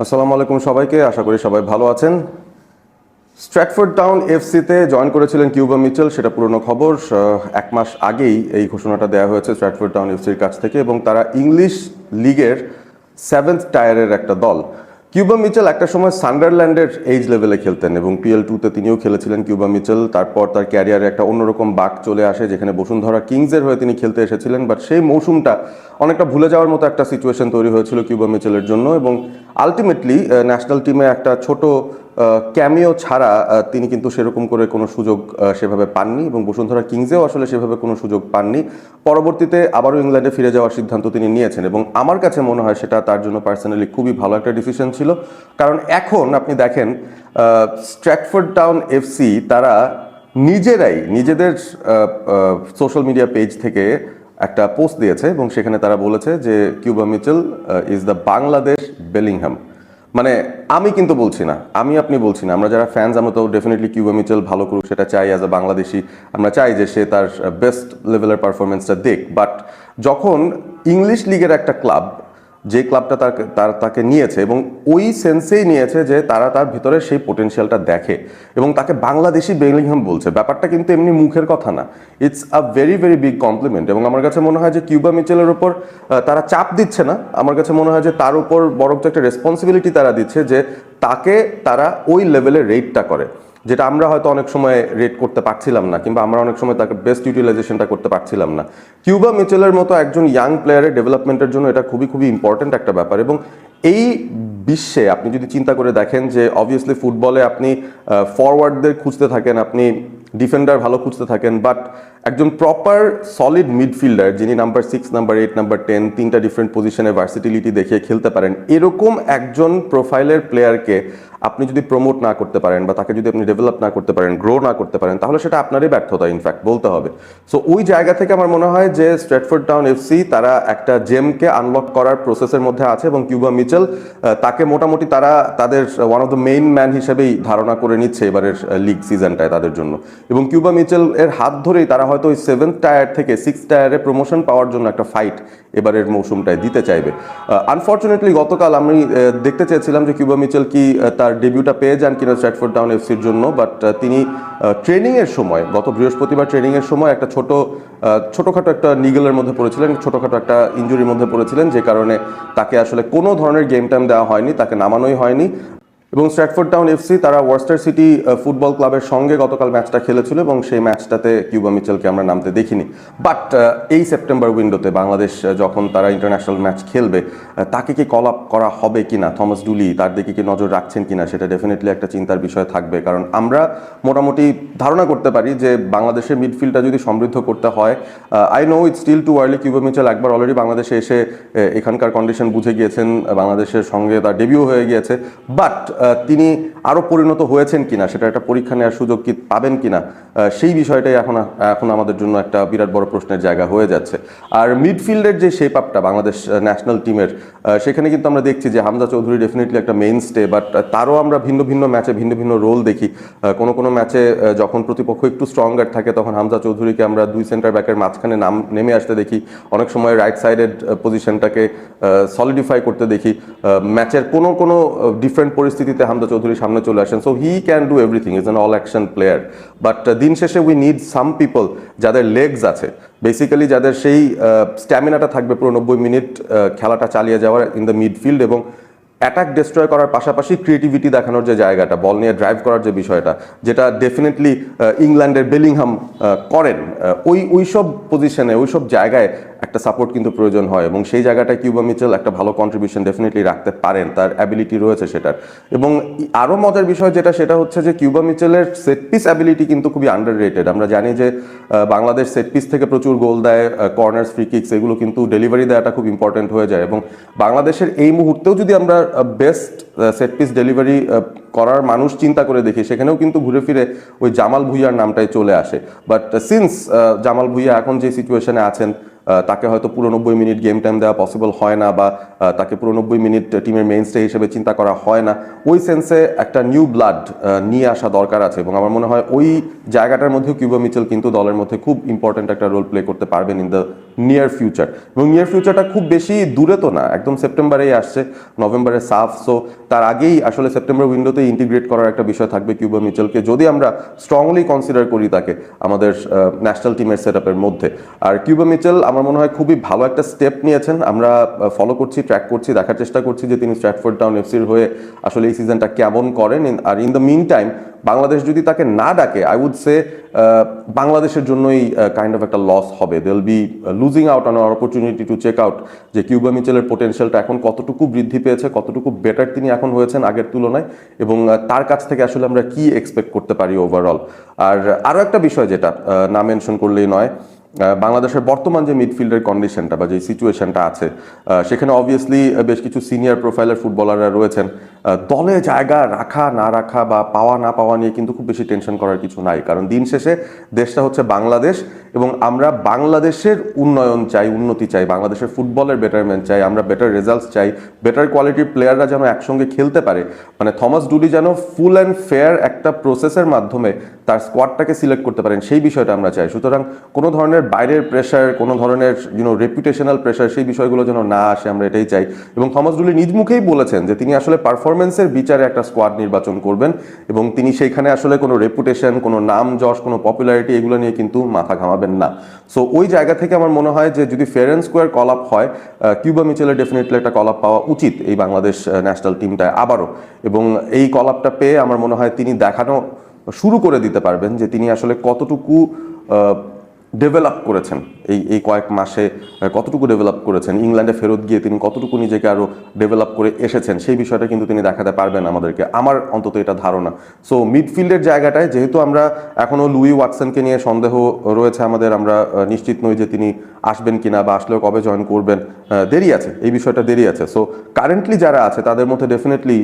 আসসালামু আলাইকুম সবাইকে, আশা করি সবাই ভালো আছেন। স্ট্র্যাটফোর্ড টাউন এফসিতে জয়েন করেছিলেন কিউবা মিচেল, সেটা পুরনো খবর। 1 মাস আগেই এই ঘোষণাটা দেওয়া হয়েছে স্ট্র্যাটফোর্ড টাউন এফসির কাছ থেকে, এবং তারা ইংলিশ লিগের 7th টায়ারের একটা দল। কিউবা মিচেল একটা সময় সান্ডারল্যান্ডের এইজ লেভেলে খেলতেন এবং PL2-তে তিনিও খেলেছিলেন কিউবা মিচেল। তারপর তার ক্যারিয়ারে একটা অন্যরকম বাঁক চলে আসে, যেখানে বসুন্ধরা কিংসের হয়ে তিনি খেলতে এসেছিলেন। বাট সেই মৌসুমটা অনেকটা ভুলে যাওয়ার মতো একটা সিচুয়েশন তৈরি হয়েছিল কিউবা মিচেলের জন্য, এবং আলটিমেটলি ন্যাশনাল টিমে একটা ছোট ক্যামিও ছাড়া তিনি কিন্তু সেরকম করে কোনো সুযোগ সেভাবে পাননি, এবং বসুন্ধরা কিংসেও আসলে সেভাবে কোনো সুযোগ পাননি। পরবর্তীতে আবারও ইংল্যান্ডে ফিরে যাওয়ার সিদ্ধান্ত তিনি নিয়েছেন, এবং আমার কাছে মনে হয় সেটা তার জন্য পার্সোনালি খুবই ভালো একটা ডিসিশন ছিল। কারণ এখন আপনি দেখেন স্ট্র্যাটফোর্ড টাউন এফসি তারা নিজেরাই নিজেদের সোশ্যাল মিডিয়া পেজ থেকে একটা পোস্ট দিয়েছে, এবং সেখানে তারা বলেছে যে Cuba Mitchell is the Bangladesh Bellingham. মানে আমি কিন্তু বলছি না, আপনি বলছি না, আমরা যারা ফ্যান্স আমরা তো ডেফিনেটলি কিউবা মিচেল ভালো করুক সেটা চাই। অ্যাজ আ বাংলাদেশি আমরা চাই যে সে তার বেস্ট লেভেলের পারফরমেন্সটা দেখ। বাট যখন ইংলিশ লিগের একটা ক্লাব, যে ক্লাবটা তাকে নিয়েছে এবং ওই সেন্সেই নিয়েছে যে তারা তার ভিতরে সেই পোটেনশিয়ালটা দেখে, এবং তাকে বাংলাদেশি বেলিংহাম বলছে, ব্যাপারটা কিন্তু এমনি মুখের কথা না। It's a very very big complement. এবং আমার কাছে মনে হয় যে কিউবা মিচেলের উপর তারা চাপ দিচ্ছে না, আমার কাছে মনে হয় যে তার উপর বরং একটা রেসপন্সিবিলিটি তারা দিচ্ছে যে তাকে তারা ওই লেভেলে রেটটা করে, যেটা আমরা হয়তো অনেক সময় রেট করতে পারছিলাম না, কিংবা আমরা অনেক সময় তাকে বেস্ট ইউটিলাইজেশনটা করতে পারছিলাম না। কিউবা মিচেলের মতো একজন ইয়াং প্লেয়ারের ডেভেলপমেন্টের জন্য এটা খুবই খুবই ইম্পর্ট্যান্ট একটা ব্যাপার। এবং এই বিশ্বে আপনি যদি চিন্তা করে দেখেন যে অবভিয়াসলি ফুটবলে আপনি ফরওয়ার্ডদের খুঁজতে থাকেন, আপনি ডিফেন্ডার ভালো খুঁজতে থাকেন, বাট একজন প্রপার সলিড মিডফিল্ডার যিনি নাম্বার 6, নাম্বার 8, নাম্বার 10 তিনটা ডিফারেন্ট পজিশনে ভার্সিটিলিটি দেখিয়ে খেলতে পারেন, এরকম একজন প্রোফাইলের প্লেয়ারকে আপনি যদি প্রমোট না করতে পারেন, বা তাকে যদি আপনি ডেভেলপ না করতে পারেন, গ্রো না করতে পারেন, তাহলে সেটা আপনারই ব্যর্থতা ইনফ্যাক্ট বলতে হবে। সো ওই জায়গা থেকে আমার মনে হয় যে স্ট্র্যাটফোর্ড টাউন এফসি তারা একটা জেমকে আনলক করার প্রসেসের মধ্যে আছে, এবং কিউবা মিচেল তাকে মোটামুটি তারা তাদের one of the main man হিসেবেই ধারণা করে নিচ্ছে এবারের লিগ সিজনটায় তাদের জন্য। এবং কিউবা মিচেল এর হাত ধরেই তারা হয়তো ওই 7th টায়ার থেকে 6th টায়ারে প্রমোশন পাওয়ার জন্য একটা ফাইট এবারের মৌসুমটায় দিতে চাইবে। আনফর্চুনেটলি গতকাল আমি দেখতে চেয়েছিলাম যে কিউবা মিচেল কি তার ডেবিউটা পেয়ে যান কিনা স্ট্র্যাটফোর্ড টাউন এফসির জন্য, বাট তিনি ট্রেনিংয়ের সময়, গত বৃহস্পতিবার ট্রেনিংয়ের সময় একটা ছোটোখাটো একটা নিগলের মধ্যে পড়েছিলেন, ছোটোখাটো একটা ইনজুরির মধ্যে পড়েছিলেন, যে কারণে তাকে আসলে কোনো ধরনের গেম টাইম দেওয়া হয়নি, তাকে নামানোই হয়নি। এবং স্ট্র্যাটফোর্ড টাউন এফসি তারা ওয়ার্স্টার সিটি ফুটবল ক্লাবের সঙ্গে গতকাল ম্যাচটা খেলেছিল, এবং সেই ম্যাচটাতে কিউবা মিচেলকে আমরা নামতে দেখিনি। বাট এই সেপ্টেম্বর উইন্ডোতে বাংলাদেশ যখন তারা ইন্টারন্যাশনাল ম্যাচ খেলবে, তাকে কি কল আপ করা হবে কিনা, থমাস ডুলি তার দিকে কি নজর রাখছেন কিনা, সেটা ডেফিনেটলি একটা চিন্তার বিষয় থাকবে। কারণ আমরা মোটামুটি ধারণা করতে পারি যে বাংলাদেশের মিডফিল্ডটা যদি সমৃদ্ধ করতে হয়, I know it's still too early. কিউবা মিচেল একবার অলরেডি বাংলাদেশে এসে এখানকার কন্ডিশন বুঝে গিয়েছেন, বাংলাদেশের সঙ্গে তার ডেবিউ হয়ে গিয়েছে। বাট তিনি আরও পরিণত হয়েছেন কিনা, সেটা একটা পরীক্ষা নেওয়ার সুযোগ কি পাবেন কিনা, সেই বিষয়টাই এখন আমাদের জন্য একটা বিরাট বড় প্রশ্নের জায়গা হয়ে যাচ্ছে। আর মিডফিল্ডের যে শেপ আপটা বাংলাদেশ ন্যাশনাল টিমের, সেখানে কিন্তু আমরা দেখছি যে হামজা চৌধুরী ডেফিনেটলি একটা মেইন স্টে, বাট তারও আমরা ভিন্ন ভিন্ন ম্যাচে ভিন্ন ভিন্ন রোল দেখি। কোনো ম্যাচে যখন প্রতিপক্ষ একটু স্ট্রঙ্গার থাকে, তখন হামজা চৌধুরীকে আমরা দুই সেন্টার ব্যাকের মাঝখানে নেমে আসতে দেখি, অনেক সময় রাইট সাইডেড পজিশনটাকে সলিডিফাই করতে দেখি। ম্যাচের কোনো ডিফারেন্ট পরিস্থিতিতে হামজা চৌধুরী সামনে চলে আসেন। So he can do everything, is an all action player. But দিন শেষে উই নিড সাম পিপল যাদের লেগস আছে, বেসিক্যালি যাদের সেই স্ট্যামিনাটা থাকবে পুরো 90 মিনিট খেলাটা চালিয়ে যাওয়ার ইন দ্য মিডফিল্ড, এবং অ্যাটাক ডিস্ট্রয় করার পাশাপাশি ক্রিয়েটিভিটি দেখানোর যে জায়গাটা, বল নিয়ে ড্রাইভ করার যে বিষয়টা, যেটা ডেফিনেটলি ইংল্যান্ডের বেলিংহাম করেন, ওইসব পজিশনে ওইসব জায়গায় একটা সাপোর্ট কিন্তু প্রয়োজন হয়, এবং সেই জায়গাটায় কিউবা মিচেল একটা ভালো কন্ট্রিবিউশন ডেফিনেটলি রাখতে পারেন, তার অ্যাবিলিটি রয়েছে সেটার। এবং আরও মজার বিষয় সেটা হচ্ছে যে কিউবা মিচেলের সেট পিস অ্যাবিলিটি কিন্তু খুবই আন্ডার রেটেড। আমরা জানি যে বাংলাদেশ সেট পিস থেকে প্রচুর গোল দেয়, কর্নার্স, ফ্রি কিক্স, এগুলো কিন্তু ডেলিভারি দেওয়াটা খুব ইম্পর্টেন্ট হয়ে যায়। এবং বাংলাদেশের এই মুহূর্তেও যদি আমরা বেস্ট সেট পিস ডেলিভারি করার মানুষ চিন্তা করে দেখি, সেখানেও কিন্তু ঘুরে ফিরে ওই জামাল ভুঁইয়ার নামটাই চলে আসে। বাট সিন্স জামাল ভুঁইয়া এখন যে সিচুয়েশনে আছেন, তাকে হয়তো পুরো 90 মিনিট গেম টাইম দেওয়া পসিবল হয় না, বা তাকে পুরো 90 মিনিট টিমের মেইন স্টে হিসেবে চিন্তা করা হয় না। ওই সেন্সে একটা নিউ ব্লাড নিয়ে আসা দরকার আছে, এবং আমার মনে হয় ওই জায়গাটার মধ্যেও কিউবা মিচেল কিন্তু দলের মধ্যে খুব ইম্পর্টেন্ট একটা রোল প্লে করতে পারবেন ইন দ্য নিয়ার ফিউচার, এবং নিয়ার ফিউচারটা খুব বেশি দূরে তো না, একদম সেপ্টেম্বরেই আসছে, নভেম্বরে সাফ। সো তার আগেই আসলে সেপ্টেম্বর উইন্ডোতে ইন্টিগ্রেট করার একটা বিষয় থাকবে কিউবা মিচেলকে, যদি আমরা স্ট্রংলি কনসিডার করি তাকে আমাদের ন্যাশনাল টিমের সেট আপের মধ্যে। আর কিউবা মিচেল আমার মনে হয় খুবই ভালো একটা স্টেপ নিয়েছেন, আমরা ফলো করছি, ট্র্যাক করছি, দেখার চেষ্টা করছি যে তিনি স্ট্র্যাটফোর্ড টাউন এফসির হয়ে আসলে এই সিজনটা কেমন করেন। আর in the mean time Bangladesh যদি তাকে না ডাকে, আই উড সে বাংলাদেশের জন্যই কাইন্ড অফ একটা লস হবে। They will be losing out on opportunity to check out যে কিউবা মিচেলের পোটেনশিয়ালটা এখন কতটুকু বৃদ্ধি পেয়েছে, কতটুকু বেটার তিনি এখন হয়েছেন আগের তুলনায়, এবং তার কাছ থেকে আসলে আমরা কি এক্সপেক্ট করতে পারি ওভারঅল। আর আরও একটা বিষয় যেটা না মেনশন করলেই নয়, বাংলাদেশের বর্তমান যে মিডফিল্ডের কন্ডিশনটা বা যে সিচুয়েশনটা আছে, সেখানে অবভিয়াসলি বেশ কিছু সিনিয়র প্রোফাইলের ফুটবলাররা রয়েছেন। দলে জায়গা রাখা না রাখা বা পাওয়া না পাওয়া নিয়ে কিন্তু খুব বেশি টেনশন করার কিছু নাই, কারণ দিন শেষে দেশটা হচ্ছে বাংলাদেশ, এবং আমরা বাংলাদেশের উন্নয়ন চাই, উন্নতি চাই, বাংলাদেশের ফুটবলের বেটারমেন্ট চাই, আমরা বেটার রেজাল্টস চাই, বেটার কোয়ালিটির প্লেয়াররা যেন একসঙ্গে খেলতে পারে। মানে থমাস ডুলি যেন ফুল অ্যান্ড ফেয়ার একটা প্রসেসের মাধ্যমে তার স্কোয়াডটাকে সিলেক্ট করতে পারেন, সেই বিষয়টা আমরা চাই। সুতরাং কোনো ধরনের বাইরের প্রেশার, কোনো ধরনের রেপুটেশনাল প্রেশার, সেই বিষয়গুলো যেন না আসে, আমরা এটাই চাই। এবং থমাস ডুলি নিজ মুখেই বলেছেন যে তিনি আসলে পারফরমেন্সের বিচারে একটা স্কোয়াড নির্বাচন করবেন, এবং তিনি সেইখানে আসলে কোনো রেপুটেশন, কোনো নাম যশ, কোনো পপুলারিটি এগুলো নিয়ে কিন্তু মাথা ঘামাবেন না। সো ওই জায়গা থেকে আমার মনে হয় যে যদি fair and square call up হয়, কিউবা মিচেলের ডেফিনেটলি একটা কল আপ পাওয়া উচিত এই বাংলাদেশ ন্যাশনাল টিমটায় আবারও, এবং এই কল আপটা পেয়ে আমার মনে হয় তিনি দেখানো শুরু করে দিতে পারবেন যে তিনি আসলে কতটুকু ডেভেলপ করেছেন এই কয়েক মাসে, কতটুকু ডেভেলপ করেছেন, ইংল্যান্ডে ফেরত গিয়ে তিনি কতটুকু নিজেকে আরও ডেভেলপ করে এসেছেন, সেই বিষয়টা কিন্তু তিনি দেখাতে পারবেন আমাদেরকে, আমার অন্তত এটা ধারণা। সো মিডফিল্ডের জায়গাটায় যেহেতু আমরা এখনও লুই ওয়াটসনকে নিয়ে সন্দেহ রয়েছে আমাদের, আমরা নিশ্চিত নই যে তিনি আসবেন কিনা বা আসলেও কবে জয়েন করবেন, দেরি আছে, এই বিষয়টা দেরি আছে। সো কারেন্টলি যারা আছে তাদের মধ্যে ডেফিনেটলি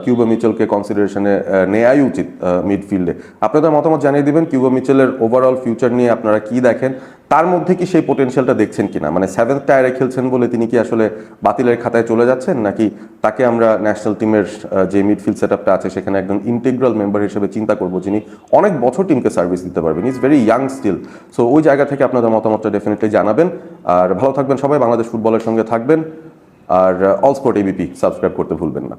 কিউবা মিচেলকে কনসিডারেশনে নেওয়াই উচিত মিডফিল্ডে। আপনাদের মতামত জানিয়ে দিবেন কিউবা মিচেলের ওভারঅল ফিউচার নিয়ে আপনারা কি দেখেন, তার মধ্যে কি সেই পোটেনশিয়ালটা দেখছেন কিনা, মানে সেভেন্থ টায়ারে খেলছেন বলে তিনি কি আসলে বাতিলের খাতায় চলে যাচ্ছেন, নাকি তাকে আমরা ন্যাশনাল টিমের যে মিডফিল্ড সেট আপটা আছে সেখানে একজন ইন্টিগ্রাল মেম্বার হিসেবে চিন্তা করবো, যিনি অনেক বছর টিমকে সার্ভিস দিতে পারবেন, is very young still. So ওই জায়গা থেকে আপনাদের মতামতটা ডেফিনেটলি জানাবেন। আর ভালো থাকবেন সবাই, বাংলাদেশ ফুটবলের সঙ্গে থাকবেন, আর অল স্পোর্ট এবিপি সাবস্ক্রাইব করতে ভুলবেন না।